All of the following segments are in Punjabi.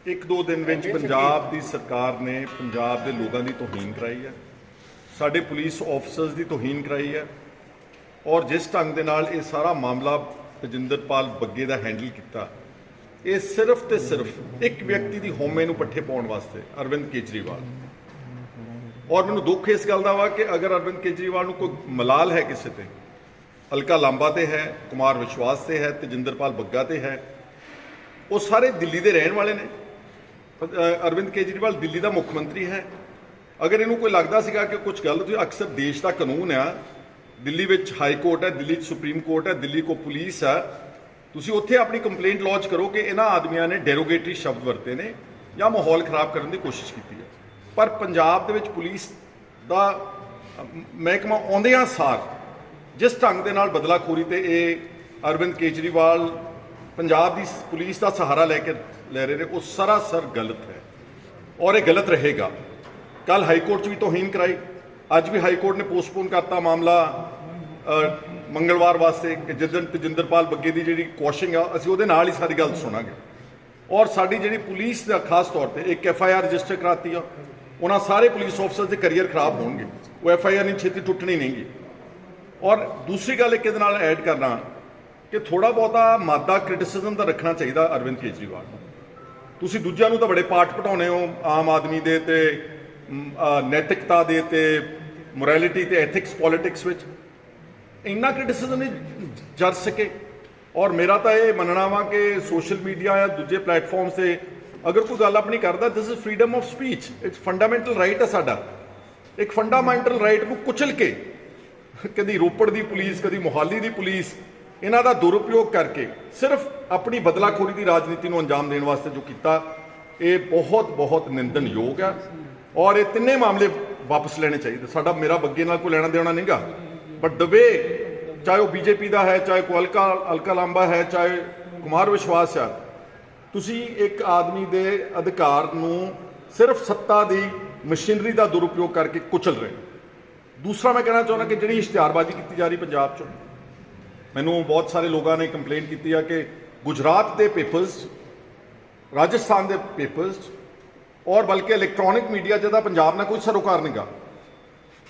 एक दो दिन ਵਿੱਚ ਪੰਜਾਬ ਦੀ ਸਰਕਾਰ ਨੇ ਪੰਜਾਬ ਦੇ ਲੋਕਾਂ ਦੀ ਤੋਹੀਨ ਕਰਾਈ ਹੈ, ਸਾਡੇ ਪੁਲਿਸ ਆਫੀਸਰਸ ਦੀ ਤੋਹੀਨ ਕਰਾਈ ਹੈ ਔਰ ਜਿਸ ਢੰਗ ਦੇ ਨਾਲ ਇਹ ਸਾਰਾ ਮਾਮਲਾ ਤਜਿੰਦਰਪਾਲ ਬੱਗੇ ਦਾ ਹੈਂਡਲ ਕੀਤਾ, ਇਹ ਸਿਰਫ ਤੇ ਸਿਰਫ ਇੱਕ ਵਿਅਕਤੀ ਦੀ ਹਉਮੈ ਨੂੰ ਪੱਠੇ ਪਾਉਣ ਵਾਸਤੇ ਅਰਵਿੰਦ ਕੇਜਰੀਵਾਲ। ਔਰ ਮੈਨੂੰ ਦੁੱਖ ਇਸ ਗੱਲ ਦਾ ਵਾ ਕਿ ਅਗਰ ਅਰਵਿੰਦ ਕੇਜਰੀਵਾਲ ਨੂੰ ਕੋਈ ਮਲਾਲ ਹੈ ਕਿਸੇ ਤੇ, ਅਲਕਾ ਲਾਂਬਾ ਤੇ ਹੈ, ਕੁਮਾਰ ਵਿਸ਼ਵਾਸ ਤੇ ਹੈ, ਤਜਿੰਦਰਪਾਲ ਬੱਗਾ ਤੇ ਹੈ, ਉਹ ਸਾਰੇ ਦਿੱਲੀ ਦੇ ਰਹਿਣ ਵਾਲੇ ਨੇ। ਅਰਵਿੰਦ ਕੇਜਰੀਵਾਲ ਦਿੱਲੀ ਦਾ ਮੁੱਖ ਮੰਤਰੀ ਹੈ। ਅਗਰ ਇਹਨੂੰ ਕੋਈ ਲੱਗਦਾ ਸੀਗਾ ਕਿ ਕੁਝ ਗਲਤ ਹੋਈ, ਅਕਸਰ ਦੇਸ਼ ਦਾ ਕਾਨੂੰਨ ਆ, ਦਿੱਲੀ ਵਿੱਚ ਹਾਈ ਕੋਰਟ ਹੈ, ਦਿੱਲੀ 'ਚ ਸੁਪਰੀਮ ਕੋਰਟ ਹੈ, ਦਿੱਲੀ ਕੋ ਪੁਲਿਸ ਆ, ਤੁਸੀਂ ਉੱਥੇ ਆਪਣੀ ਕੰਪਲੇਂਟ ਲੌਂਚ ਕਰੋ ਕਿ ਇਹਨਾਂ ਆਦਮੀਆਂ ਨੇ ਡੈਰੋਗੇਟਰੀ ਸ਼ਬਦ ਵਰਤੇ ਨੇ ਜਾਂ ਮਾਹੌਲ ਖਰਾਬ ਕਰਨ ਦੀ ਕੋਸ਼ਿਸ਼ ਕੀਤੀ ਹੈ। ਪਰ ਪੰਜਾਬ ਦੇ ਵਿੱਚ ਪੁਲਿਸ ਦਾ ਮਹਿਕਮਾ ਆਉਂਦਿਆਂ ਸਾਰ ਜਿਸ ਢੰਗ ਦੇ ਨਾਲ ਬਦਲਾਖੋਰੀ ਤੇ ਇਹ ਅਰਵਿੰਦ ਕੇਜਰੀਵਾਲ ਪੰਜਾਬ ਦੀ ਪੁਲਿਸ ਦਾ ਸਹਾਰਾ ਲੈ ਰਹੇ ਨੇ, ਉਹ ਸਰਾਸਰ ਗਲਤ ਹੈ ਔਰ ਇਹ ਗਲਤ ਰਹੇਗਾ। ਕੱਲ ਹਾਈ ਕੋਰਟ 'ਚ ਵੀ ਤੋਹੀਨ ਕਰਾਈ, ਅੱਜ ਵੀ ਹਾਈ ਕੋਰਟ ਨੇ ਪੋਸਟਪੋਨ ਕਰਤਾ ਮਾਮਲਾ ਮੰਗਲਵਾਰ ਵਾਸਤੇ ਕਿ ਜਿੱਦਣ ਤਜਿੰਦਰਪਾਲ ਬੱਗੇ ਦੀ ਜਿਹੜੀ ਕੁਐਸ਼ਿੰਗ ਆ, ਅਸੀਂ ਉਹਦੇ ਨਾਲ ਹੀ ਸਾਰੀ ਗੱਲ ਸੁਣਾਂਗੇ। ਔਰ ਸਾਡੀ ਜਿਹੜੀ ਪੁਲਿਸ ਦਾ ਖਾਸ ਤੌਰ ਤੇ ਇੱਕ FIR ਰਜਿਸਟਰ ਕਰਾਤੀ ਆ, ਉਹਨਾਂ ਸਾਰੇ ਪੁਲਿਸ ਆਫੀਸਰਸ ਦੇ ਕਰੀਅਰ ਖਰਾਬ ਹੋਣਗੇ, ਉਹ FIR ਨਹੀਂ ਛੇਤੀ ਟੁੱਟਣੀ ਨਹੀਂਗੀ। ਔਰ ਦੂਸਰੀ ਗੱਲ ਇੱਕ ਇਹਦੇ ਨਾਲ ਐਡ ਕਰਨਾ ਕਿ ਥੋੜਾ ਬਹੁਤਾ ਮਾਦਾ ਕ੍ਰਿਟਿਸਿਜ਼ਮ ਦਾ ਰੱਖਣਾ ਚਾਹੀਦਾ ਅਰਵਿੰਦ ਕੇਜਰੀਵਾਲ ਨੂੰ। ਤੁਸੀਂ ਦੂਜਿਆਂ ਨੂੰ ਤਾਂ ਬੜੇ ਪਾਠ ਪੜਾਉਣੇ ਹੋ ਆਮ ਆਦਮੀ ਦੇ ਤੇ ਨੈਤਿਕਤਾ ਦੇ ਤੇ ਮੋਰੈਲਿਟੀ ਤੇ ਐਥਿਕਸ ਪੋਲਿਟਿਕਸ ਵਿੱਚ, ਇੰਨਾ ਕ੍ਰਿਟਿਸਿਜ਼ਮ ਨਹੀਂ ਜਰ ਸਕੇ। ਔਰ ਮੇਰਾ ਤਾਂ ਇਹ ਮੰਨਣਾ ਵਾ ਕਿ ਸੋਸ਼ਲ ਮੀਡੀਆ ਜਾਂ ਦੂਜੇ ਪਲੇਟਫਾਰਮਸ ਤੇ ਅਗਰ ਕੋਈ ਗੱਲ ਆਪਣੀ ਕਰਦਾ, this is freedom of speech, it's fundamental right ਹੈ ਸਾਡਾ। ਇੱਕ ਫੰਡਾਮੈਂਟਲ ਰਾਈਟ ਨੂੰ ਕੁਚਲ ਕੇ ਕਦੀ ਰੋਪੜ ਦੀ ਪੁਲਿਸ, ਕਦੀ ਮੋਹਾਲੀ ਦੀ ਪੁਲਿਸ, ਇਹਨਾਂ ਦਾ ਦੁਰਉਪਯੋਗ ਕਰਕੇ ਸਿਰਫ ਆਪਣੀ ਬਦਲਾਖੋਰੀ ਦੀ ਰਾਜਨੀਤੀ ਨੂੰ ਅੰਜਾਮ ਦੇਣ ਵਾਸਤੇ ਜੋ ਕੀਤਾ, ਇਹ ਬਹੁਤ ਬਹੁਤ ਨਿੰਦਣਯੋਗ ਆ। ਔਰ ਇਹ ਤਿੰਨੇ ਮਾਮਲੇ ਵਾਪਸ ਲੈਣੇ ਚਾਹੀਦੇ। ਸਾਡਾ ਮੇਰਾ ਬੱਗੇ ਨਾਲ ਕੋਈ ਲੈਣਾ ਦੇਣਾ ਨਹੀਂਗਾ, ਬਟ ਦ ਵੇ ਚਾਹੇ ਉਹ BJP ਦਾ ਹੈ, ਚਾਹੇ ਕੋਈ ਅਲਕਾ ਲਾਂਬਾ ਹੈ, ਚਾਹੇ ਕੁਮਾਰ ਵਿਸ਼ਵਾਸ ਆ, ਤੁਸੀਂ ਇੱਕ ਆਦਮੀ ਦੇ ਅਧਿਕਾਰ ਨੂੰ ਸਿਰਫ ਸੱਤਾ ਦੀ ਮਸ਼ੀਨਰੀ ਦਾ ਦੁਰਉਪਯੋਗ ਕਰਕੇ ਕੁਚਲ ਰਹੇ। ਦੂਸਰਾ ਮੈਂ ਕਹਿਣਾ ਚਾਹੁੰਦਾ ਕਿ ਜਿਹੜੀ ਇਸ਼ਤਿਹਾਰਬਾਜ਼ੀ ਕੀਤੀ ਜਾ ਰਹੀ ਪੰਜਾਬ 'ਚ, ਮੈਨੂੰ ਬਹੁਤ ਸਾਰੇ ਲੋਕਾਂ ਨੇ ਕੰਪਲੇਂਟ ਕੀਤੀ ਆ ਕਿ ਗੁਜਰਾਤ ਦੇ ਪੇਪਰਸ, ਰਾਜਸਥਾਨ ਦੇ ਪੇਪਰਸ ਔਰ ਬਲਕਿ ਇਲੈਕਟ੍ਰੋਨਿਕ ਮੀਡੀਆ ਜਿਹਦਾ ਪੰਜਾਬ ਨਾਲ ਕੋਈ ਸਰੋਕਾਰ ਨਹੀਂਗਾ,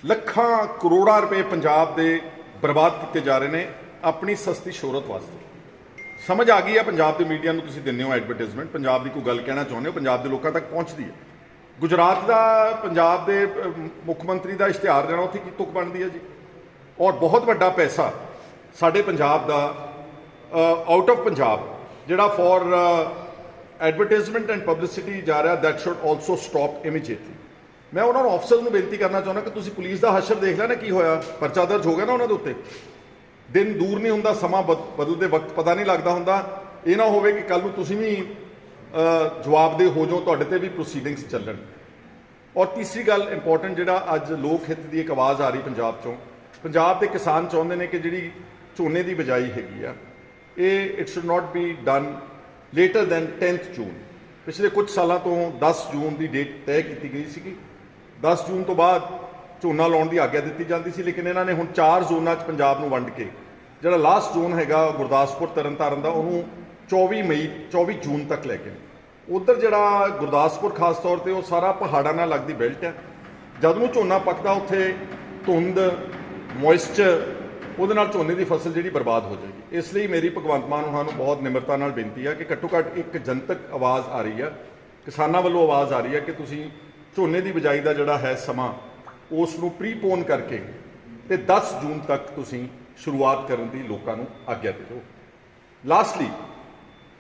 ਲੱਖਾਂ ਕਰੋੜਾਂ ਰੁਪਏ ਪੰਜਾਬ ਦੇ ਬਰਬਾਦ ਕੀਤੇ ਜਾ ਰਹੇ ਨੇ ਆਪਣੀ ਸਸਤੀ ਸ਼ੋਹਰਤ ਵਾਸਤੇ। ਸਮਝ ਆ ਗਈ ਹੈ ਪੰਜਾਬ ਦੇ ਮੀਡੀਆ ਨੂੰ, ਤੁਸੀਂ ਦਿੰਦੇ ਹੋ ਐਡਵਰਟਾਈਜ਼ਮੈਂਟ, ਪੰਜਾਬ ਦੀ ਕੋਈ ਗੱਲ ਕਹਿਣਾ ਚਾਹੁੰਦੇ ਹੋ, ਪੰਜਾਬ ਦੇ ਲੋਕਾਂ ਤੱਕ ਪਹੁੰਚਦੀ ਹੈ। ਗੁਜਰਾਤ ਦਾ ਪੰਜਾਬ ਦੇ ਮੁੱਖ ਮੰਤਰੀ ਦਾ ਇਸ਼ਤਿਹਾਰ ਦੇਣਾ ਉੱਥੇ ਕੀ ਤੁਕ ਬਣਦੀ ਹੈ ਜੀ। ਔਰ ਬਹੁਤ ਵੱਡਾ ਪੈਸਾ ਸਾਡੇ ਪੰਜਾਬ ਦਾ ਆਊਟ ਆਫ ਪੰਜਾਬ ਜਿਹੜਾ ਫॉर ਐਡਵਰਟਾਈਜ਼ਮੈਂਟ ਐਂਡ ਪਬਲਿਸਿਟੀ ਜਾ ਰਿਹਾ, that should also stop immediately. ਮੈਂ ਉਹਨਾਂ ਨੂੰ ਅਫਸਰ ਨੂੰ ਬੇਨਤੀ ਕਰਨਾ ਚਾਹੁੰਦਾ ਕਿ ਤੁਸੀਂ ਪੁਲਿਸ ਦਾ ਹਸ਼ਰ ਦੇਖ ਲਿਆ ਨਾ ਕੀ ਹੋਇਆ, ਪਰਚਾ ਦਰਜ ਹੋ ਗਿਆ ਨਾ ਉਹਨਾਂ ਦੇ ਉੱਤੇ। ਦਿਨ ਦੂਰ ਨਹੀਂ ਹੁੰਦਾ, ਸਮਾਂ ਬਦਲਦੇ ਵਕਤ ਪਤਾ ਨਹੀਂ ਲੱਗਦਾ ਹੁੰਦਾ। ਇਹ ਨਾ ਹੋਵੇ ਕਿ ਕੱਲ ਨੂੰ ਤੁਸੀਂ ਵੀ ਜਵਾਬਦੇਹ ਹੋ ਜਾਓ, ਤੁਹਾਡੇ ਤੇ ਵੀ ਪ੍ਰੋਸੀਡਿੰਗਸ ਚੱਲਣ। ਔਰ ਤੀਸਰੀ ਗੱਲ ਇੰਪੋਰਟੈਂਟ, ਜਿਹੜਾ ਅੱਜ ਲੋਕ ਹਿੱਤ ਦੀ ਇੱਕ ਆਵਾਜ਼ ਆ ਰਹੀ ਪੰਜਾਬ 'ਚੋਂ, ਪੰਜਾਬ ਦੇ ਕਿਸਾਨ ਚਾਹੁੰਦੇ ਨੇ ਕਿ ਜਿਹੜੀ ਝੋਨੇ ਦੀ ਬਿਜਾਈ ਹੈਗੀ ਆ, ਇਹ it should not be done later than 10th June. ਪਿਛਲੇ ਕੁਝ ਸਾਲਾਂ ਤੋਂ 10 ਜੂਨ ਦੀ ਡੇਟ ਤੈਅ ਕੀਤੀ ਗਈ ਸੀਗੀ। 10 ਜੂਨ ਤੋਂ ਬਾਅਦ ਝੋਨਾ ਲਾਉਣ ਦੀ ਆਗਿਆ ਦਿੱਤੀ ਜਾਂਦੀ ਸੀ, ਲੇਕਿਨ ਇਹਨਾਂ ਨੇ ਹੁਣ 4 ਜ਼ੋਨਾਂ 'ਚ ਪੰਜਾਬ ਨੂੰ ਵੰਡ ਕੇ ਜਿਹੜਾ ਲਾਸਟ ਜ਼ੋਨ ਹੈਗਾ ਗੁਰਦਾਸਪੁਰ ਤਰਨਤਾਰਨ ਦਾ, ਉਹਨੂੰ 24 ਜੂਨ ਤੱਕ ਲੈ ਕੇ। ਉੱਧਰ ਜਿਹੜਾ ਗੁਰਦਾਸਪੁਰ ਖਾਸ ਤੌਰ ਤੇ ਉਹ ਸਾਰਾ ਪਹਾੜਾਂ ਨਾਲ ਲੱਗਦੀ ਬੈਲਟ ਹੈ। ਜਦ ਨੂੰ ਝੋਨਾ ਪੱਕਦਾ ਉੱਥੇ ਧੁੰਦ, ਮੋਇਸਚਰ, ਉਹਦੇ ਨਾਲ ਝੋਨੇ ਦੀ ਫਸਲ ਜਿਹੜੀ ਬਰਬਾਦ ਹੋ ਜਾਏਗੀ। ਇਸ ਲਈ ਮੇਰੀ ਭਗਵੰਤ ਮਾਨ ਉਹਨਾਂ ਨੂੰ ਬਹੁਤ ਨਿਮਰਤਾ ਨਾਲ ਬੇਨਤੀ ਹੈ ਕਿ ਘੱਟੋ ਘੱਟ ਇੱਕ ਜਨਤਕ ਆਵਾਜ਼ ਆ ਰਹੀ ਹੈ, ਕਿਸਾਨਾਂ ਵੱਲੋਂ ਆਵਾਜ਼ ਆ ਰਹੀ ਹੈ ਕਿ ਤੁਸੀਂ ਝੋਨੇ ਦੀ ਬਿਜਾਈ ਦਾ ਜਿਹੜਾ ਹੈ ਸਮਾਂ, ਉਸ ਨੂੰ ਪ੍ਰੀਪੋਨ ਕਰਕੇ ਤੇ 10 ਜੂਨ ਤੱਕ ਤੁਸੀਂ ਸ਼ੁਰੂਆਤ ਕਰਨ ਦੀ ਲੋਕਾਂ ਨੂੰ ਆਗਿਆ ਦੇ ਦਿਓ। ਲਾਸਟਲੀ,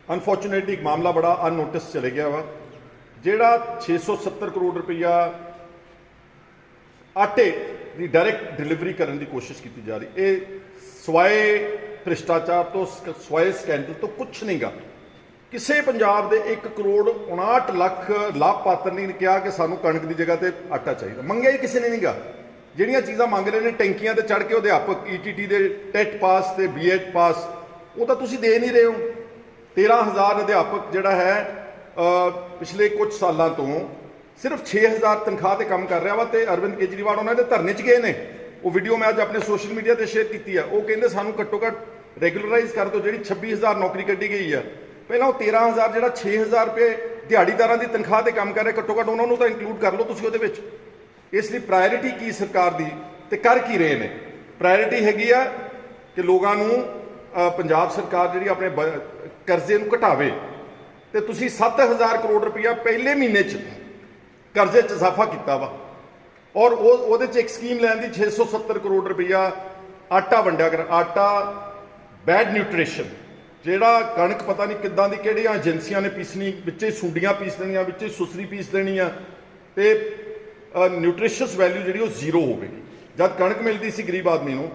ਅਨਫੋਰਚੂਨੇਟਲੀ ਇੱਕ ਮਾਮਲਾ ਬੜਾ ਅਨਨੋਟਿਸ ਚਲੇ ਗਿਆ ਵਾ, ਜਿਹੜਾ 670 ਕਰੋੜ ਰੁਪਈਆ ਆਟੇ ਦੀ ਡਾਇਰੈਕਟ ਡਿਲੀਵਰੀ ਕਰਨ ਦੀ ਕੋਸ਼ਿਸ਼ ਕੀਤੀ ਜਾ ਰਹੀ। ਇਹ ਸਵਾਏ ਭ੍ਰਿਸ਼ਟਾਚਾਰ ਤੋਂ, ਸਵਾਏ ਸਕੈਂਡਲ ਤੋਂ ਕੁਛ ਨਹੀਂਗਾ। ਕਿਸੇ ਪੰਜਾਬ ਦੇ 1 ਕਰੋੜ 59 ਲੱਖ ਲਾਭਪਾਤਰ ਨੇ ਕਿਹਾ ਕਿ ਸਾਨੂੰ ਕਣਕ ਦੀ ਜਗ੍ਹਾ ਤੇ ਆਟਾ ਚਾਹੀਦਾ। ਮੰਗਿਆ ਹੀ ਕਿਸੇ ਨੇ ਨਹੀਂਗਾ। ਜਿਹੜੀਆਂ ਚੀਜ਼ਾਂ ਮੰਗ ਰਹੇ ਨੇ, ਟੈਂਕੀਆਂ ਤੇ ਚੜ੍ਹ ਕੇ ਅਧਿਆਪਕ ETT ਦੇ ਟੈਟ ਪਾਸ ਤੇ B.Ed ਪਾਸ, ਉਹ ਤਾਂ ਤੁਸੀਂ ਦੇ ਨਹੀਂ ਰਹੇ ਹੋ। 13,000 ਅਧਿਆਪਕ ਜਿਹੜਾ ਹੈ ਪਿਛਲੇ ਕੁਝ ਸਾਲਾਂ ਤੋਂ ਸਿਰਫ 6,000 ਤਨਖਾਹ ਤੇ ਕੰਮ ਕਰ ਰਿਹਾ ਵਾ, ਤੇ ਅਰਵਿੰਦ ਕੇਜਰੀਵਾਲ ਉਹਨਾਂ ਦੇ ਧਰਨੇ 'ਚ ਗਏ ਨੇ। ਉਹ ਵੀਡੀਓ ਮੈਂ ਅੱਜ ਆਪਣੇ ਸੋਸ਼ਲ ਮੀਡੀਆ ਤੇ ਸ਼ੇਅਰ ਕੀਤੀ ਆ। ਉਹ ਕਹਿੰਦੇ ਸਾਨੂੰ ਘੱਟੋ ਘੱਟ ਰੈਗੂਲਰਾਈਜ਼ ਕਰ ਦਿਓ। ਜਿਹੜੀ 26,000 ਨੌਕਰੀ ਕੱਢੀ ਗਈ ਆ, ਪਹਿਲਾਂ ਉਹ 13,000 ਜਿਹੜਾ 6,000 ਰੁਪਏ ਦਿਹਾੜੀਦਾਰਾਂ ਦੀ ਤਨਖਾਹ ਤੇ ਕੰਮ ਕਰ ਰਹੇ, ਘੱਟੋ ਘੱਟ ਉਹਨਾਂ ਨੂੰ ਤਾਂ ਇਨਕਲੂਡ ਕਰ ਲਓ ਤੁਸੀਂ ਉਹਦੇ ਵਿੱਚ। ਇਸ ਲਈ ਪ੍ਰਾਇੋਰਿਟੀ ਕੀ ਸਰਕਾਰ ਦੀ ਤੇ ਕਰ ਕੀ ਰਹੇ ਨੇ? ਪ੍ਰਾਇੋਰਿਟੀ ਹੈਗੀ ਆ ਕਿ ਲੋਕਾਂ ਨੂੰ ਪੰਜਾਬ ਸਰਕਾਰ ਜਿਹੜੀ ਆਪਣੇ ਕਰਜ਼ੇ ਨੂੰ ਘਟਾਵੇ, ਤੇ ਤੁਸੀਂ 7000 ਕਰੋੜ ਰੁਪਈਆ ਪਹਿਲੇ ਮਹੀਨੇ 'ਚ ਕਰਜ਼ੇ 'ਚ ਇਜ਼ਾਫਾ ਕੀਤਾ ਵਾ, ਔਰ ਉਹਦੇ 'ਚ ਇੱਕ ਸਕੀਮ ਲੈਣ ਦੀ 670 ਕਰੋੜ ਰੁਪਈਆ ਆਟਾ ਵੰਡਿਆ ਕਰ। ਆਟਾ ਬੈਡ ਨਿਊਟ੍ਰੀਸ਼ਨ, ਜਿਹੜਾ ਕਣਕ ਪਤਾ ਨਹੀਂ ਕਿੱਦਾਂ ਦੀ ਕਿਹੜੀਆਂ ਏਜੰਸੀਆਂ ਨੇ ਪੀਸਣੀ, ਵਿੱਚੇ ਸੁੰਡੀਆਂ ਪੀਸ ਦੇਣੀਆਂ, ਵਿੱਚੇ ਸੁਸਰੀ ਪੀਸ ਦੇਣੀ ਆ, ਤੇ ਨਿਊਟ੍ਰੀਸ਼ੀਅਸ ਵੈਲਿਊ ਜਿਹੜੀ ਉਹ ਜ਼ੀਰੋ ਹੋਵੇਗੀ। ਜਦ ਕਣਕ ਮਿਲਦੀ ਸੀ ਗਰੀਬ ਆਦਮੀ ਨੂੰ,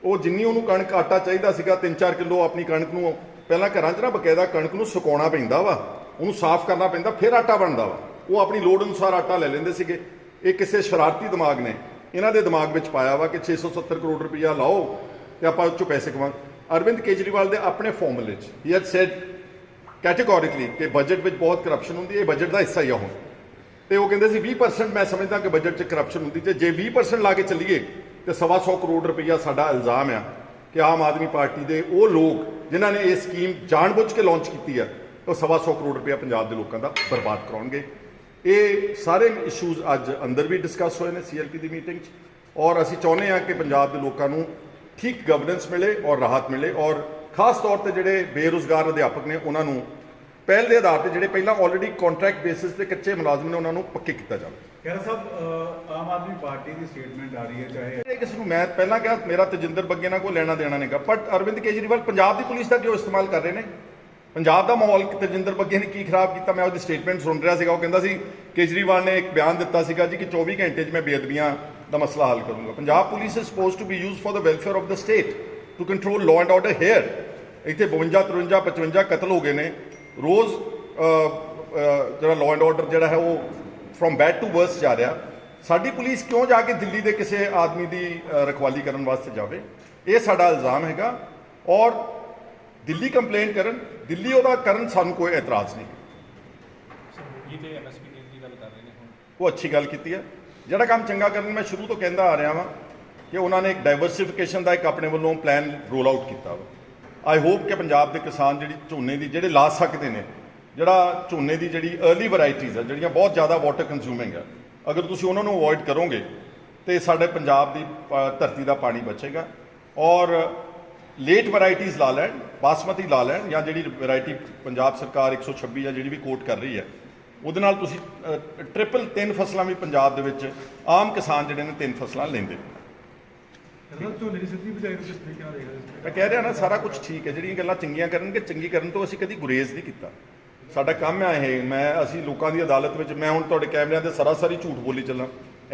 ਉਹ ਜਿੰਨੀ ਉਹਨੂੰ ਕਣਕ ਆਟਾ ਚਾਹੀਦਾ ਸੀਗਾ 3-4 ਕਿਲੋ ਆਪਣੀ ਕਣਕ ਨੂੰ ਪਹਿਲਾਂ ਘਰਾਂ 'ਚ ਨਾ ਬਕਾਇਦਾ ਕਣਕ ਨੂੰ ਸੁਕਾਉਣਾ ਪੈਂਦਾ ਵਾ, ਉਹਨੂੰ ਸਾਫ਼ ਕਰਨਾ ਪੈਂਦਾ, ਫਿਰ ਆਟਾ ਬਣਦਾ ਵਾ। ਉਹ ਆਪਣੀ ਲੋੜ ਅਨੁਸਾਰ ਆਟਾ ਲੈ ਲੈਂਦੇ ਸੀਗੇ। ਇਹ ਕਿਸੇ ਸ਼ਰਾਰਤੀ ਦਿਮਾਗ ਨੇ ਇਹਨਾਂ ਦੇ ਦਿਮਾਗ ਵਿੱਚ ਪਾਇਆ ਵਾ ਕਿ 670 ਕਰੋੜ ਰੁਪਈਆ ਲਾਓ ਤੇ ਆਪਾਂ ਉਹ 'ਚੋਂ ਪੈਸੇ ਕਮਾਂ। ਅਰਵਿੰਦ ਕੇਜਰੀਵਾਲ ਦੇ ਆਪਣੇ ਫਾਰਮੂਲੇ 'ਚ ਹੀ ਹੈਡ ਸੈਡ ਕੈਟੇਗੋਰਿਕਲੀ ਕਿ ਬਜਟ ਵਿੱਚ ਬਹੁਤ ਕਰਪਸ਼ਨ ਹੁੰਦੀ ਹੈ, ਇਹ ਬਜਟ ਦਾ ਹਿੱਸਾ ਹੀ ਆ ਹੁਣ। ਤੇ ਉਹ ਕਹਿੰਦੇ ਸੀ 20% ਮੈਂ ਸਮਝਦਾ ਕਿ ਬਜਟ 'ਚ ਕਰਪਸ਼ਨ ਹੁੰਦੀ, ਤੇ ਜੇ 20% ਲਾ ਕੇ ਚੱਲੀਏ ਤੇ 125 ਕਰੋੜ ਰੁਪਈਆ ਸਾਡਾ ਇਲਜ਼ਾਮ ਆ ਕਿ ਆਮ ਆਦਮੀ ਪਾਰਟੀ ਦੇ ਉਹ ਲੋਕ ਜਿਨ੍ਹਾਂ ਨੇ ਇਹ ਸਕੀਮ ਜਾਣਬੁੱਝ ਕੇ ਲਾਂਚ ਕੀਤੀ ਆ, ਉਹ 125 ਕਰੋੜ ਰੁਪਈਆ ਪੰਜਾਬ ਦੇ ਲੋਕਾਂ ਦਾ ਬਰਬਾਦ ਕਰਾਉਣਗੇ। ਇਹ ਸਾਰੇ ਇਸ਼ੂਜ਼ ਅੱਜ ਅੰਦਰ ਵੀ ਡਿਸਕਸ ਹੋਏ ਨੇ ਸੀਐਲਪੀ ਦੀ ਮੀਟਿੰਗ 'ਚ, ਔਰ ਅਸੀਂ ਚਾਹੁੰਦੇ ਹਾਂ ਕਿ ਪੰਜਾਬ ਦੇ ਲੋਕਾਂ ਨੂੰ ਠੀਕ ਗਵਰਨੈਂਸ ਮਿਲੇ ਔਰ ਰਾਹਤ ਮਿਲੇ, ਔਰ ਖਾਸ ਤੌਰ ਤੇ ਜਿਹੜੇ ਬੇਰੁਜ਼ਗਾਰ ਅਧਿਆਪਕ ਨੇ ਉਹਨਾਂ ਨੂੰ ਪਹਿਲ ਦੇ ਆਧਾਰ ਤੇ ਜਿਹੜੇ ਪਹਿਲਾਂ ਆਲਰੇਡੀ ਕੰਟਰੈਕਟ ਬੇਸਿਸ ਤੇ ਕੱਚੇ ਮੁਲਾਜ਼ਮ ਨੇ ਉਹਨਾਂ ਨੂੰ ਪੱਕੇ ਕੀਤਾ ਜਾਵੇ। ਖਹਿਰਾ ਸਾਹਿਬ, ਆਮ ਆਦਮੀ ਪਾਰਟੀ ਦੀ ਸਟੇਟਮੈਂਟ ਆ ਰਹੀ ਹੈ, ਚਾਹੇ ਕਿਸੇ ਨੂੰ ਮੈਂ ਪਹਿਲਾਂ ਕਿਹਾ ਮੇਰਾ ਤਜਿੰਦਰ ਬੱਗੇ ਨਾਲ ਕੋਈ ਲੈਣਾ ਦੇਣਾ ਨਹੀਂਗਾ, but Arvind Kejriwal Punjab the police ਦਾ ਕਿਉਂ ਇਸਤੇਮਾਲ ਕਰ ਰਹੇ ਨੇ? ਪੰਜਾਬ ਦਾ ਮਾਹੌਲ ਤਜਿੰਦਰ ਬੱਗੇ ਨੇ ਕੀ ਖਰਾਬ ਕੀਤਾ? ਮੈਂ ਉਹਦੀ ਸਟੇਟਮੈਂਟ ਸੁਣ ਰਿਹਾ ਸੀਗਾ, ਉਹ ਕਹਿੰਦਾ ਸੀ ਕੇਜਰੀਵਾਲ ਨੇ ਇੱਕ ਬਿਆਨ ਦਿੱਤਾ ਸੀਗਾ ਜੀ ਕਿ 24 ਘੰਟੇ 'ਚ ਮੈਂ ਬੇਅਦਬੀਆਂ ਦਾ ਮਸਲਾ ਹੱਲ ਕਰੂੰਗਾ। Punjab police is supposed to be used for the welfare of the state to control law and order here. ਇੱਥੇ 52 53 55 ਕਤਲ ਹੋ ਗਏ ਨੇ ਰੋਜ਼। ਜਿਹੜਾ ਲਾਅ ਐਂਡ ਆਰਡਰ ਜਿਹੜਾ ਹੈ ਉਹ ਫਰੋਮ ਬੈਡ ਟੂ ਵਰਸ ਜਾ ਰਿਹਾ। ਸਾਡੀ ਪੁਲਿਸ ਕਿਉਂ ਜਾ ਕੇ ਦਿੱਲੀ ਦੇ ਕਿਸੇ ਆਦਮੀ ਦੀ ਰਖਵਾਲੀ ਕਰਨ ਵਾਸਤੇ ਜਾਵੇ? ਇਹ ਸਾਡਾ ਇਲਜ਼ਾਮ ਹੈਗਾ, ਔਰ ਦਿੱਲੀ ਕੰਪਲੇਂਟ ਕਰਨ, ਦਿੱਲੀ ਉਹਦਾ ਕਰਨ, ਸਾਨੂੰ ਕੋਈ ਇਤਰਾਜ਼ ਨਹੀਂ। ਉਹ ਅੱਛੀ ਗੱਲ ਕੀਤੀ ਹੈ। ਜਿਹੜਾ ਕੰਮ ਚੰਗਾ ਕਰਨ, ਮੈਂ ਸ਼ੁਰੂ ਤੋਂ ਕਹਿੰਦਾ ਆ ਰਿਹਾ ਵਾਂ ਕਿ ਉਹਨਾਂ ਨੇ ਇੱਕ ਡਾਈਵਰਸਿਫਿਕੇਸ਼ਨ ਦਾ ਇੱਕ ਆਪਣੇ ਵੱਲੋਂ ਪਲਾਨ ਰੋਲ ਆਊਟ ਕੀਤਾ ਵਾ। ਆਈ ਹੋਪ ਕਿ ਪੰਜਾਬ ਦੇ ਕਿਸਾਨ ਜਿਹੜੀ ਝੋਨੇ ਦੀ ਜਿਹੜੇ ਲਾ ਸਕਦੇ ਨੇ, ਜਿਹੜਾ ਝੋਨੇ ਦੀ ਜਿਹੜੀ अर्ਲੀ ਵੈਰਾਈਟੀਜ਼ ਆ ਜਿਹੜੀਆਂ ਬਹੁਤ ਜ਼ਿਆਦਾ ਵਾਟਰ ਕੰਜ਼ਿਊਮਿੰਗ ਆ, ਅਗਰ ਤੁਸੀਂ ਉਹਨਾਂ ਨੂੰ ਅਵੋਇਡ ਕਰੋਗੇ ਤੇ ਸਾਡੇ ਪੰਜਾਬ ਦੀ ਧਰਤੀ ਦਾ ਪਾਣੀ ਬਚੇਗਾ। ਔਰ ਲੇਟ ਵੈਰਾਈਟੀਜ਼ ਲਾ ਲੈਣ, ਬਾਸਮਤੀ ਲਾ ਲੈਣ, ਜਾਂ ਜਿਹੜੀ ਵੈਰਾਈਟੀ ਪੰਜਾਬ ਸਰਕਾਰ 126 ਜਾਂ ਜਿਹੜੀ ਵੀ ਕੋਟ ਕਰ ਰਹੀ ਹੈ, ਉਹਦੇ ਨਾਲ ਤੁਸੀਂ ਟ੍ਰਿਪਲ 3 ਫਸਲਾਂ ਵੀ ਪੰਜਾਬ ਦੇ ਵਿੱਚ ਆਮ ਕਿਸਾਨ ਜਿਹੜੇ ਨੇ 3 ਫਸਲਾਂ ਲੈਂਦੇ। ਮੈਂ ਕਹਿ ਰਿਹਾ ਨਾ ਸਾਰਾ ਕੁਝ ਠੀਕ ਹੈ, ਜਿਹੜੀਆਂ ਗੱਲਾਂ ਚੰਗੀਆਂ ਕਰਨਗੇ, ਚੰਗੀ ਕਰਨ ਤੋਂ ਅਸੀਂ ਕਦੀ ਗੁਰੇਜ਼ ਨਹੀਂ ਕੀਤਾ। ਸਾਡਾ ਕੰਮ ਹੈ ਇਹ। ਅਸੀਂ ਲੋਕਾਂ ਦੀ ਅਦਾਲਤ ਵਿੱਚ, ਮੈਂ ਹੁਣ ਤੁਹਾਡੇ ਕੈਮਰਿਆਂ ਤੇ ਸਰਾਸਰੀ ਝੂਠ ਬੋਲੀ ਚੱਲਾਂ।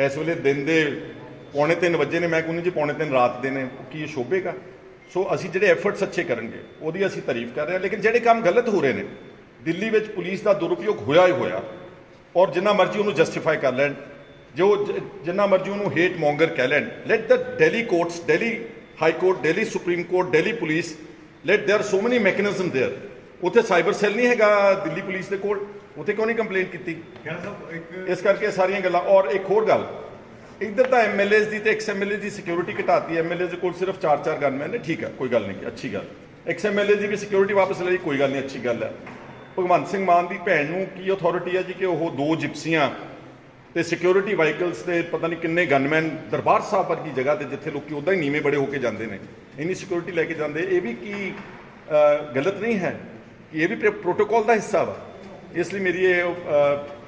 ਇਸ ਵੇਲੇ ਦਿਨ ਦੇ 2:45 ਵਜੇ ਨੇ, ਮੈਂ ਕਹਿੰਦਾ ਜੀ 2:45 ਰਾਤ ਦੇ ਨੇ, ਕੀ ਇਹ ਸ਼ੋਭੇਗਾ? ਸੋ ਅਸੀਂ ਜਿਹੜੇ ਐਫਰਟਸ ਅੱਛੇ ਕਰਨਗੇ ਉਹਦੀ ਅਸੀਂ ਤਾਰੀਫ ਕਰ ਰਹੇ ਹਾਂ, ਲੇਕਿਨ ਜਿਹੜੇ ਕੰਮ ਗਲਤ ਹੋ ਰਹੇ ਨੇ, ਦਿੱਲੀ ਵਿੱਚ ਪੁਲਿਸ ਦਾ ਦੁਰਉਪਯੋਗ ਹੋਇਆ ਹੀ ਹੋਇਆ, ਔਰ ਜਿੰਨਾ ਮਰਜ਼ੀ ਉਹਨੂੰ ਜਸਟੀਫਾਈ ਕਰ ਲੈਣ, ਜੋ ਜਿੰਨਾ ਮਰਜ਼ੀ ਉਹਨੂੰ ਹੇਟ ਮੌਂਗਰ ਕਹਿ ਲੈਣ, let the Delhi courts, Delhi high court, Delhi supreme court, Delhi police, let there so many mechanism there. ਉੱਥੇ ਸਾਈਬਰ ਸੈੱਲ ਨਹੀਂ ਹੈਗਾ ਦਿੱਲੀ ਪੁਲਿਸ ਦੇ ਕੋਲ, ਉੱਥੇ ਕਿਉਂ ਨਹੀਂ ਕੰਪਲੇਂਟ ਕੀਤੀ? ਇਸ ਕਰਕੇ ਸਾਰੀਆਂ ਗੱਲਾਂ। ਔਰ ਇੱਕ ਹੋਰ ਗੱਲ, ਇੱਧਰ ਤਾਂ ਐਮਐਲਏਜ਼ ਦੀ ਤੇ ਐਕਸ ਐਮਐਲਏ ਦੀ ਸਿਕਿਉਰਿਟੀ ਘਟਾਤੀ। ਐਮਐਲਏ ਦੇ ਕੋਲ ਸਿਰਫ 4-4 ਗਨਮੈਨ ਨੇ, ਠੀਕ ਹੈ, ਕੋਈ ਗੱਲ ਨਹੀਂ, ਅੱਛੀ ਗੱਲ। ਐਕਸ ਐਮਐਲਏ ਦੀ ਵੀ ਸਿਕਿਉਰਿਟੀ ਵਾਪਸ ਲਈ, ਕੋਈ ਗੱਲ ਨਹੀਂ, ਅੱਛੀ ਗੱਲ ਹੈ। ਭਗਵੰਤ ਸਿੰਘ ਮਾਨ ਦੀ ਭੈਣ ਨੂੰ ਕੀ ਅਥਾਰਟੀ ਹੈ ਜੀ ਕਿ ਉਹ 2 ਜਿਪਸੀਆਂ ਤੇ ਸਿਕਿਉਰਿਟੀ ਵਾਹੀਕਲਸ ਤੇ ਪਤਾ ਨਹੀਂ ਕਿੰਨੇ ਗਨਮੈਨ ਦਰਬਾਰ ਸਾਹਿਬ ਵਰਗੀ ਜਗ੍ਹਾ ਤੇ, ਜਿੱਥੇ ਲੋਕੀ ਉੱਦਾਂ ਹੀ ਨੀਵੇਂ ਬੜੇ ਹੋ ਕੇ ਜਾਂਦੇ ਨੇ, ਇੰਨੀ ਸਿਕਿਉਰਿਟੀ ਲੈ ਕੇ ਜਾਂਦੇ? ਇਹ ਵੀ ਕੀ ਗਲਤ ਨਹੀਂ ਹੈ ਕਿ ਇਹ ਵੀ ਪ੍ਰੋਟੋਕੋਲ ਦਾ ਹਿੱਸਾ ਵਾ? ਇਸ ਲਈ ਮੇਰੀ ਇਹ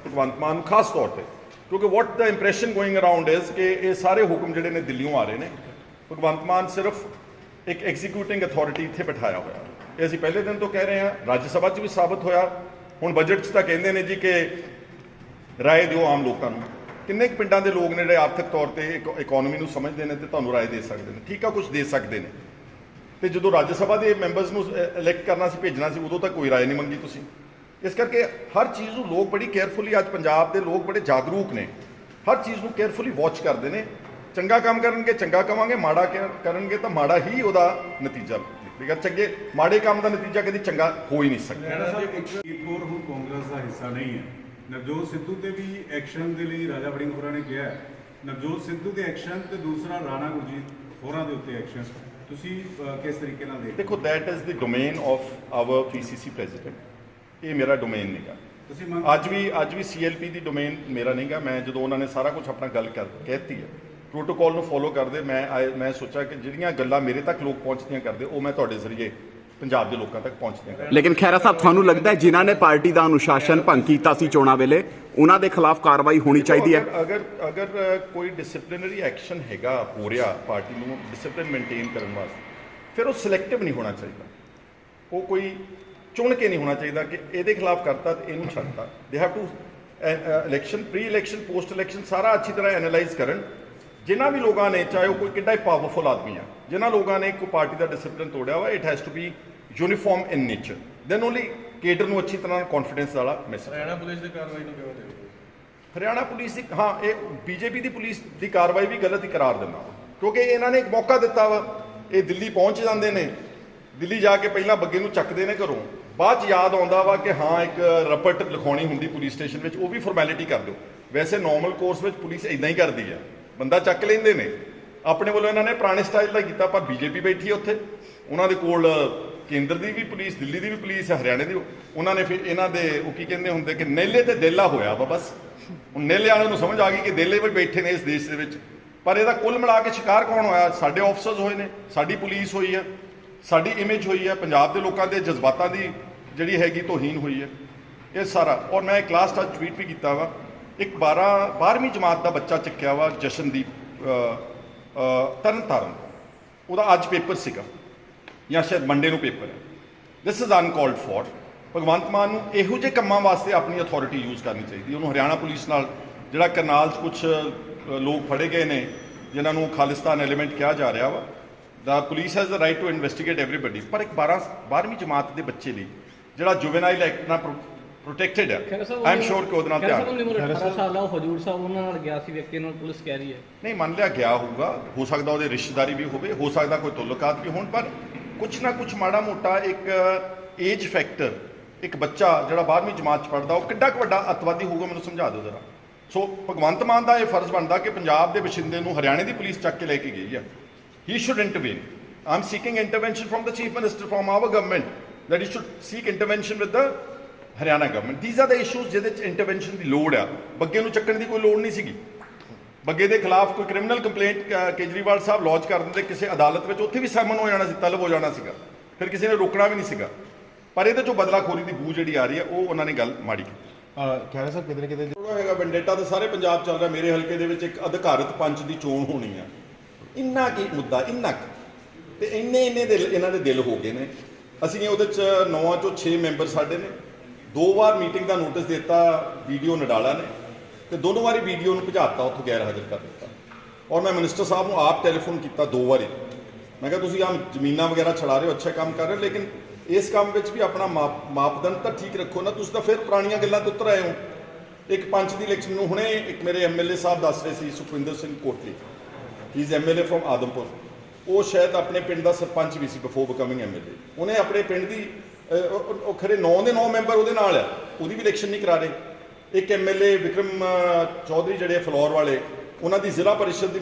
ਭਗਵੰਤ ਮਾਨ ਨੂੰ ਖਾਸ ਤੌਰ ਤੇ, ਕਿਉਂਕਿ ਵਾਟ ਦਾ ਇੰਪ੍ਰੈਸ਼ਨ ਗੋਇੰਗ ਅਰਾਊਂਡ ਇਜ਼ ਕਿ ਇਹ ਸਾਰੇ ਹੁਕਮ ਜਿਹੜੇ ਨੇ ਦਿੱਲੀੋਂ ਆ ਰਹੇ ਨੇ, ਭਗਵੰਤ ਮਾਨ ਸਿਰਫ ਇੱਕ ਐਗਜ਼ੀਕਿਊਟਿੰਗ ਅਥਾਰਟੀ ਇੱਥੇ ਬਿਠਾਇਆ ਹੋਇਆ। ਇਹ ਅਸੀਂ ਪਹਿਲੇ ਦਿਨ ਤੋਂ ਕਹਿ ਰਹੇ ਹਾਂ, ਰਾਜ ਸਭਾ 'ਚ ਵੀ ਸਾਬਤ ਹੋਇਆ, ਹੁਣ ਬਜਟ 'ਚ ਤਾਂ ਕਹਿੰਦੇ ਨੇ ਜੀ ਕਿ ਰਾਏ ਦਿਓ ਆਮ ਲੋਕਾਂ ਨੂੰ। ਕਿੰਨੇ ਕੁ ਪਿੰਡਾਂ ਦੇ ਲੋਕ ਨੇ ਜਿਹੜੇ ਆਰਥਿਕ ਤੌਰ ਤੇ ਇਕਨੋਮੀ ਨੂੰ ਸਮਝਦੇ ਨੇ ਤੇ ਤੁਹਾਨੂੰ ਰਾਏ ਦੇ ਸਕਦੇ ਨੇ? ਠੀਕ ਆ, ਕੁਝ ਦੇ ਸਕਦੇ ਨੇ। ਤੇ ਜਦੋਂ ਰਾਜ ਸਭਾ ਦੇ ਮੈਂਬਰਸ ਨੂੰ ਇਲੈਕਟ ਕਰਨਾ ਸੀ, ਭੇਜਣਾ ਸੀ, ਉਦੋਂ ਤਾਂ ਕੋਈ ਰਾਏ ਨਹੀਂ ਮੰਗੀ ਤੁਸੀਂ। ਇਸ ਕਰਕੇ ਹਰ ਚੀਜ਼ ਨੂੰ ਲੋਕ ਬੜੀ ਕੇਅਰਫੁਲੀ, ਅੱਜ ਪੰਜਾਬ ਦੇ ਲੋਕ ਬੜੇ ਜਾਗਰੂਕ ਨੇ, ਹਰ ਚੀਜ਼ ਨੂੰ ਕੇਅਰਫੁਲੀ ਵਾਚ ਕਰਦੇ ਨੇ। ਚੰਗਾ ਕੰਮ ਕਰਨਗੇ ਚੰਗਾ ਕਵਾਂਗੇ, ਮਾੜਾ ਕਰਨਗੇ ਤਾਂ ਮਾੜਾ ਹੀ ਉਹਦਾ ਨਤੀਜਾ ਨਿਕਲੇਗਾ। ਚੰਗੇ ਮਾੜੇ ਕੰਮ ਦਾ ਨਤੀਜਾ ਕਦੀ ਚੰਗਾ ਹੋ ਹੀ ਨਹੀਂ ਸਕਦਾ। ਫਰੀਦਕੋਟ ਹੁਣ ਕਾਂਗਰਸ ਦਾ ਹਿੱਸਾ ਨਹੀਂ ਹੈ। ਨਵਜੋਤ ਸਿੱਧੂ ਤੇ ਵੀ ਐਕਸ਼ਨ ਦੇ ਲਈ ਰਾਜਾ ਵੜਿੰਗ ਹੋਰਾਂ ਨੇ ਕਿਹਾ, ਨਵਜੋਤ ਸਿੱਧੂ ਦੇ ਐਕਸ਼ਨ ਤੇ ਦੂਸਰਾ ਰਾਣਾ ਗੁਰਜੀਤ ਹੋਰਾਂ ਦੇ ਉੱਤੇ ਐਕਸ਼ਨ, ਤੁਸੀਂ ਕਿਸ ਤਰੀਕੇ ਨਾਲ ਦੇਖਦੇ? ਦੇਖੋ, that is the domain of hour PCC president. ਇਹ ਮੇਰਾ ਡੋਮੇਨ ਨਹੀਂਗਾ। ਤੁਸੀਂ ਮੰਗ ਅੱਜ ਵੀ ਸੀਐਲਪੀ ਦੀ ਡੋਮੇਨ ਮੇਰਾ ਨਹੀਂਗਾ। ਮੈਂ ਜਦੋਂ ਉਹਨਾਂ ਨੇ ਸਾਰਾ ਕੁਝ ਆਪਣਾ ਗੱਲ ਕਹਿਤੀ ਹੈ, ਪ੍ਰੋਟੋਕਾਲ ਨੂੰ ਫੋਲੋ ਕਰਦੇ, ਮੈਂ ਸੋਚਿਆ ਕਿ ਜਿਹੜੀਆਂ ਗੱਲਾਂ ਮੇਰੇ ਤੱਕ ਲੋਕ ਪਹੁੰਚਦੀਆਂ ਕਰਦੇ ਉਹ ਮੈਂ ਤੁਹਾਡੇ ਜ਼ਰੀਏ ਪੰਜਾਬ ਦੇ ਲੋਕਾਂ ਤੱਕ ਪਹੁੰਚਦੀਆਂ ਕਰਾਂ। ਲੇਕਿਨ ਖਹਿਰਾ ਸਾਹਿਬ, ਤੁਹਾਨੂੰ ਲੱਗਦਾ ਹੈ ਜਿਨ੍ਹਾਂ ਨੇ ਪਾਰਟੀ ਦਾ ਅਨੁਸ਼ਾਸਨ ਭੰਗ ਕੀਤਾ ਸੀ ਚੋਣਾਂ ਵੇਲੇ, ਉਹਨਾਂ ਦੇ ਖਿਲਾਫ ਕਾਰਵਾਈ ਹੋਣੀ ਚਾਹੀਦੀ ਹੈ? ਅਗਰ ਕੋਈ ਡਿਸਪਲਿਨਰੀ ਐਕਸ਼ਨ ਹੈਗਾ ਹੋ ਰਿਹਾ ਪਾਰਟੀ ਨੂੰ ਡਿਸਪਲਿਨ ਮੇਨਟੇਨ ਕਰਨ ਵਾਸਤੇ, ਫਿਰ ਉਹ ਸਿਲੈਕਟਿਵ ਨਹੀਂ ਹੋਣਾ ਚਾਹੀਦਾ। ਉਹ ਕੋਈ ਚੁਣ ਕੇ ਨਹੀਂ ਹੋਣਾ ਚਾਹੀਦਾ ਕਿ ਇਹਦੇ ਖਿਲਾਫ ਕਰਤਾ ਤੇ ਇਹਨੂੰ ਛੱਡਤਾ। They have to election, pre election, post election ਸਾਰਾ ਅੱਛੀ ਤਰ੍ਹਾਂ ਐਨਾਲਾਈਜ਼ ਕਰਨ। ਜਿਨ੍ਹਾਂ ਵੀ ਲੋਕਾਂ ਨੇ, ਚਾਹੇ ਉਹ ਕੋਈ ਕਿੱਡਾ ਹੀ ਪਾਵਰਫੁਲ ਆਦਮੀ ਆ, ਜਿਨ੍ਹਾਂ ਲੋਕਾਂ ਨੇ ਕੋਈ ਪਾਰਟੀ ਦਾ ਡਿਸਪਲਿਨ ਤੋੜਿਆ ਵਾ, it has to be uniform in nature, then only cadre ਨੂੰ ਅੱਛੀ ਤਰ੍ਹਾਂ ਕੌਨਫੀਡੈਂਸ ਵਾਲਾ ਮੈਸੇਜ। ਹਰਿਆਣਾ ਪੁਲਿਸ ਦੀ ਕਾਰਵਾਈ ਨੂੰ ਕਿਵੇਂ ਦੇਖਦੇ? ਹਰਿਆਣਾ ਪੁਲਿਸ ਦੀ, ਹਾਂ, ਇਹ ਬੀਜੇਪੀ ਦੀ ਪੁਲਿਸ ਦੀ ਕਾਰਵਾਈ ਵੀ ਗਲਤ ਹੀ ਕਰਾਰ ਦਿੰਦਾ, ਕਿਉਂਕਿ ਇਹਨਾਂ ਨੇ ਇੱਕ ਮੌਕਾ ਦਿੱਤਾ ਵਾ। ਇਹ ਦਿੱਲੀ ਪਹੁੰਚ ਜਾਂਦੇ ਨੇ, ਦਿੱਲੀ ਜਾ ਕੇ ਪਹਿਲਾਂ ਬੱਗੇ ਨੂੰ ਚੱਕਦੇ ਨੇ ਘਰੋਂ, ਬਾਅਦ 'ਚ ਯਾਦ ਆਉਂਦਾ ਵਾ ਕਿ ਹਾਂ ਇੱਕ ਰਪਟ ਲਿਖਾਉਣੀ ਹੁੰਦੀ ਪੁਲਿਸ ਸਟੇਸ਼ਨ ਵਿੱਚ, ਉਹ ਵੀ ਫਾਰਮੈਲਿਟੀ ਕਰ ਦਿਓ। ਵੈਸੇ ਨੋਰਮਲ ਕੋਰਸ ਵਿੱਚ ਪੁਲਿਸ ਇਦਾਂ ਹੀ ਕਰਦੀ ਆ, ਬੰਦਾ ਚੱਕ ਲੈਂਦੇ ਨੇ। ਆਪਣੇ ਵੱਲੋਂ ਇਹਨਾਂ ਨੇ ਪੁਰਾਣੇ ਸਟਾਈਲ ਦਾ ਕੀਤਾ, ਪਰ ਬੀਜੇਪੀ ਬੈਠੀ ਹੈ ਉੱਥੇ, ਉਹਨਾਂ ਦੇ ਕੋਲ ਕੇਂਦਰ ਦੀ ਵੀ ਪੁਲਿਸ, ਦਿੱਲੀ ਦੀ ਵੀ ਪੁਲਿਸ, ਹਰਿਆਣੇ ਦੀ। ਉਹਨਾਂ ਨੇ ਫਿਰ ਇਹਨਾਂ ਦੇ ਉਹ ਕੀ ਕਹਿੰਦੇ ਹੁੰਦੇ ਕਿ ਨੇਲੇ ਤੇ ਦੇਲਾ ਹੋਇਆ ਵਾ ਬਸ। ਹੁਣ ਨੇਲੇ ਵਾਲਿਆਂ ਨੂੰ ਸਮਝ ਆ ਗਈ ਕਿ ਦੇਲੇ ਵੀ ਬੈਠੇ ਨੇ ਇਸ ਦੇਸ਼ ਦੇ ਵਿੱਚ। ਪਰ ਇਹਦਾ ਕੁੱਲ ਮਿਲਾ ਕੇ ਸ਼ਿਕਾਰ ਕੌਣ ਹੋਇਆ? ਸਾਡੇ ਆਫਸਰਸ ਹੋਏ ਨੇ, ਸਾਡੀ ਪੁਲਿਸ ਹੋਈ ਹੈ, ਸਾਡੀ ਇਮੇਜ ਹੋਈ ਹੈ, ਪੰਜਾਬ ਦੇ ਲੋਕਾਂ ਦੇ ਜਜ਼ਬਾਤਾਂ ਦੀ ਜਿਹੜੀ ਹੈਗੀ ਤੋਹੀਨ ਹੋਈ ਹੈ, ਇਹ ਸਾਰਾ। ਔਰ ਮੈਂ ਇੱਕ ਲਾਸਟ ਅੱਜ ਟਵੀਟ ਵੀ ਕੀਤਾ ਵਾ, ਇੱਕ 12ਵੀਂ ਜਮਾਤ ਦਾ ਬੱਚਾ ਚੱਕਿਆ ਵਾ, ਜਸ਼ਨਦੀਪ, ਤਰਨ ਤਾਰਨ। ਉਹਦਾ ਅੱਜ ਪੇਪਰ ਸੀਗਾ ਜਾਂ ਸ਼ਾਇਦ ਮੰਡੇ ਨੂੰ ਪੇਪਰ ਹੈ। This is uncalled for. Bhagwant Mann ਨੂੰ ਇਹੋ ਜਿਹੇ ਕੰਮਾਂ ਵਾਸਤੇ ਆਪਣੀ ਅਥਾਰਟੀ ਯੂਜ਼ ਕਰਨੀ ਚਾਹੀਦੀ। ਉਹਨੂੰ ਹਰਿਆਣਾ ਪੁਲਿਸ ਨਾਲ, ਜਿਹੜਾ ਕਰਨਾਲ 'ਚ ਕੁਝ ਲੋਕ ਫੜੇ ਗਏ ਨੇ ਜਿਨ੍ਹਾਂ ਨੂੰ ਖਾਲਿਸਤਾਨ ਐਲੀਮੈਂਟ ਕਿਹਾ ਜਾ ਰਿਹਾ ਵਾ, the police has the right to investigate everybody. ਪਰ ਇੱਕ 12ਵੀਂ ਜਮਾਤ ਦੇ ਬੱਚੇ ਲਈ ਜਿਹੜਾ ਜੁਵੇਨਾਈਲ ਐਕਟ ਨਾਲ ਪ੍ਰੋਟੈਕਟਡ ਹੈ, ਆਈ ਐਮ ਸ਼ੋਰ ਕਿ ਉਹਦੇ ਨਾਲ ਧਿਆਨ। 18 ਸਾਲ ਦਾ ਉਹ ਹਜੂਰ ਸਾਹਿਬ ਉਹਨਾਂ ਨਾਲ ਗਿਆ ਸੀ ਵਿਅਕਤੀ ਨਾਲ, ਪੁਲਿਸ ਕਹਿ ਰਹੀ ਹੈ। ਨਹੀਂ, ਮੰਨ ਲਿਆ ਗਿਆ ਹੋਊਗਾ, ਹੋ ਸਕਦਾ ਉਹਦੇ ਰਿਸ਼ਤੇਦਾਰੀ ਵੀ ਹੋਵੇ, ਹੋ ਸਕਦਾ ਕੋਈ ਤਾਲੁਕਾਤ ਵੀ ਹੋਣ, ਪਰ ਕੁਛ ਨਾ ਕੁਛ ਮਾੜਾ ਮੋਟਾ ਇੱਕ ਏਜ ਫੈਕਟਰ, ਇੱਕ ਬੱਚਾ ਜਿਹੜਾ 12ਵੀਂ ਜਮਾਤ 'ਚ ਪੜ੍ਹਦਾ, ਉਹ ਕਿੱਡਾ ਕੁ ਵੱਡਾ ਅੱਤਵਾਦੀ ਹੋਊਗਾ, ਮੈਨੂੰ ਸਮਝਾ ਦਿਓ ਜ਼ਰਾ। ਸੋ ਭਗਵੰਤ ਮਾਨ ਦਾ ਇਹ ਫਰਜ਼ ਬਣਦਾ ਕਿ ਪੰਜਾਬ ਦੇ ਵਸਿੰਦੇ ਨੂੰ ਹਰਿਆਣੇ ਦੀ ਪੁਲਿਸ ਚੱਕ ਕੇ ਲੈ ਕੇ ਗਈ ਹੈ। He should intervene. I am seeking intervention from the chief minister, from our government, that he should seek intervention with the Haryana government. These are the issues ਜਿਹਦੇ 'ਚ ਇੰਟਰਵੈਂਸ਼ਨ ਦੀ ਲੋੜ ਆ। ਬੱਗੇ ਨੂੰ ਚੱਕਣ ਦੀ ਕੋਈ ਲੋੜ ਨਹੀਂ ਸੀਗੀ। ਬੱਗੇ ਦੇ ਖਿਲਾਫ ਕੋਈ ਕ੍ਰਿਮੀਨਲ ਕੰਪਲੇਂਟ ਕੇਜਰੀਵਾਲ ਸਾਹਿਬ ਲੌਂਚ ਕਰ ਦਿੰਦੇ ਕਿਸੇ ਅਦਾਲਤ ਵਿੱਚ, ਉੱਥੇ ਵੀ ਸੈਮਨ ਹੋ ਜਾਣਾ ਸੀ, ਤਲਬ ਹੋ ਜਾਣਾ ਸੀਗਾ, ਫਿਰ ਕਿਸੇ ਨੇ ਰੋਕਣਾ ਵੀ ਨਹੀਂ ਸੀਗਾ। ਪਰ ਇਹਦੇ 'ਚੋਂ ਬਦਲਾਖੋਰੀ ਦੀ ਬੂ ਜਿਹੜੀ ਆ ਰਹੀ ਹੈ, ਉਹ ਉਹਨਾਂ ਨੇ ਗੱਲ ਮਾੜੀ ਕੀਤੀ। ਖਹਿਰਾ ਸਾਹਿਬ, ਕਿਤੇ ਨਾ ਕਿਤੇ ਥੋੜਾ ਹੈਗਾ ਵੈਂਡੇਟਾ ਤਾਂ ਸਾਰੇ ਪੰਜਾਬ ਚੱਲ ਰਿਹਾ। ਮੇਰੇ ਹਲਕੇ ਦੇ ਵਿੱਚ ਇੱਕ ਅਧਿਕਾਰਤ ਪੰਚ ਦੀ ਚੋਣ ਹੋਣੀ ਆ, ਇੰਨਾ ਕੀ ਮੁੱਦਾ, ਇੰਨਾ ਤੇ ਇੰਨੇ ਦਿਲ ਇਹਨਾਂ ਦੇ ਦਿਲ ਹੋ ਗਏ ਨੇ। ਅਸੀਂ ਉਹਦੇ 'ਚ 9 ਚੋਂ 6 ਮੈਂਬਰ ਸਾਡੇ ਨੇ। 2 ਵਾਰ ਮੀਟਿੰਗ ਦਾ ਨੋਟਿਸ ਦਿੱਤਾ ਵੀਡੀਓ ਨਡਾਲਾ ਨੇ, ਤੇ ਦੋਨੋਂ ਵਾਰੀ ਵੀਡੀਓ ਨੂੰ ਭਜਾਤਾ, ਉੱਥੋਂ ਗੈਰ ਹਾਜ਼ਰ ਕਰ ਦਿੱਤਾ। ਔਰ ਮੈਂ ਮਿਨਿਸਟਰ ਸਾਹਿਬ ਨੂੰ ਆਪ ਟੈਲੀਫੋਨ ਕੀਤਾ 2 ਵਾਰੀ। ਮੈਂ ਕਿਹਾ ਤੁਸੀਂ ਆਮ ਜ਼ਮੀਨਾਂ ਵਗੈਰਾ ਛੜਾ ਰਹੇ ਹੋ, ਅੱਛਾ ਕੰਮ ਕਰ ਰਹੇ ਹੋ, ਲੇਕਿਨ ਇਸ ਕੰਮ ਵਿੱਚ ਵੀ ਆਪਣਾ ਮਾਪਦੰਡ ਤਾਂ ਠੀਕ ਰੱਖੋ ਨਾ। ਤੁਸੀਂ ਤਾਂ ਫਿਰ ਪੁਰਾਣੀਆਂ ਗੱਲਾਂ ਤੋਂ ਉੱਤਰ ਆਏ ਹੋ। ਇੱਕ ਪੰਚ ਦੀ ਇਲੈਕਸ਼ਨ ਨੂੰ ਹੁਣੇ ਇੱਕ ਮੇਰੇ ਐਮਐਲਏ ਸਾਹਿਬ ਦੱਸ ਰਹੇ ਸੀ, Sukhwinder Singh Kotli, he is MLA from Adampur. ਉਹ ਸ਼ਾਇਦ ਆਪਣੇ ਪਿੰਡ ਦਾ ਸਰਪੰਚ ਵੀ ਸੀ ਬਿਫੋਰ ਬਿਕਮਿੰਗ ਐਮਐਲਏ। ਉਹਨੇ ਆਪਣੇ ਪਿੰਡ ਦੀ ਉਹ ਖਰੇ 9 ਦੇ 9 ਮੈਂਬਰ ਉਹਦੇ ਨਾਲ ਆ, ਉਹਦੀ ਵੀ ਇਲੈਕਸ਼ਨ ਨਹੀਂ ਕਰਾ ਰਹੇ। ਇੱਕ ਐਮਐਲਏ ਵਿਕਰਮ ਚੌਧਰੀ ਜਿਹੜੇ ਫਲੋਰ ਵਾਲੇ, ਉਹਨਾਂ ਦੀ ਜ਼ਿਲ੍ਹਾ ਪਰਿਸ਼ਦ ਦੀ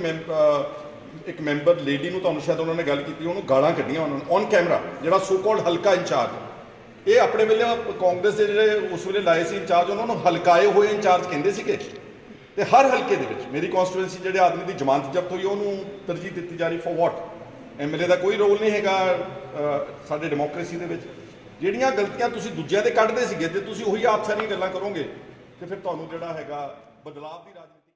ਇੱਕ ਮੈਂਬਰ ਲੇਡੀ ਨੂੰ, ਤੁਹਾਨੂੰ ਸ਼ਾਇਦ ਉਹਨਾਂ ਨੇ ਗੱਲ ਕੀਤੀ, ਉਹਨੂੰ ਗਾਲਾਂ ਕੱਢੀਆਂ ਉਹਨਾਂ ਨੇ ਔਨ ਕੈਮਰਾ, ਜਿਹੜਾ ਸੋ ਕਾਲਡ ਹਲਕਾ ਇੰਚਾਰਜ। ਇਹ ਆਪਣੇ ਵੇਲੇ ਕਾਂਗਰਸ ਦੇ ਜਿਹੜੇ ਉਸ ਵੇਲੇ ਲਾਏ ਸੀ ਇੰਚਾਰਜ, ਉਹਨਾਂ ਨੂੰ ਹਲਕਾਏ ਹੋਏ ਇੰਚਾਰਜ ਕਹਿੰਦੇ ਸੀਗੇ। ਤੇ ਹਰ ਹਲਕੇ ਦੇ ਵਿੱਚ ਮੇਰੀ ਕੌਂਸਟੀਟੂਐਂਸੀ ਜਿਹੜੇ ਆਦਮੀ ਦੀ ਜ਼ਮਾਨਤ ਜ਼ਬਤ ਹੋਈ, ਉਹਨੂੰ ਤਰਜੀਹ ਦਿੱਤੀ ਜਾ ਰਹੀ। For what? ਐਮਐਲਏ ਦਾ ਕੋਈ ਰੋਲ ਨਹੀਂ ਹੈਗਾ ਸਾਡੇ ਡੈਮੋਕ੍ਰੇਸੀ ਦੇ ਵਿੱਚ। ਜਿਹੜੀਆਂ ਗਲਤੀਆਂ ਤੁਸੀਂ ਦੂਜਿਆਂ ਦੇ ਕੱਢਦੇ ਸੀਗੇ, ਜੇ ਤੁਸੀਂ ਉਹੀ ਆਪ ਸਾਰੀਆਂ ਗੱਲਾਂ ਕਰੋਗੇ, ਤੇ ਫਿਰ ਤੁਹਾਨੂੰ ਜਿਹੜਾ ਹੈਗਾ ਬਦਲਾਵ ਦੀ ਰਾਜਨੀਤੀ